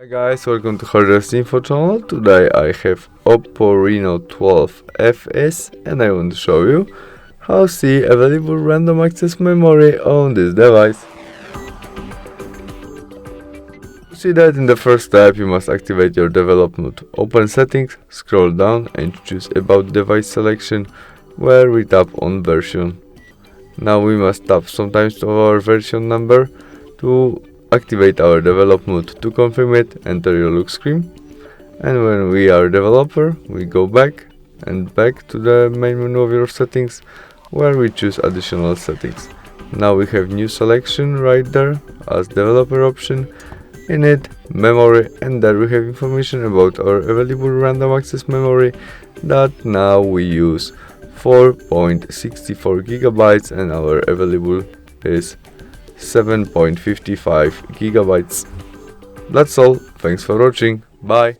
Hi guys, welcome to HardReset.Info channel. Today I have OPPO Reno 12 FS and I want to show you how to see available random access memory on this device. To see that, in the first step you must activate your develop mode. Open settings, scroll down and choose about device selection, where we tap on version. Now we must tap sometimes to our version number to activate our develop mode. To confirm it, enter your look screen, and when we are developer we go back to the main menu of your settings, where we choose additional settings. Now we have new selection right there as developer option. In it, memory, and there we have information about our available random access memory that now we use 4.64 gigabytes and our available is 7.55 gigabytes. That's all. Thanks for watching. Bye.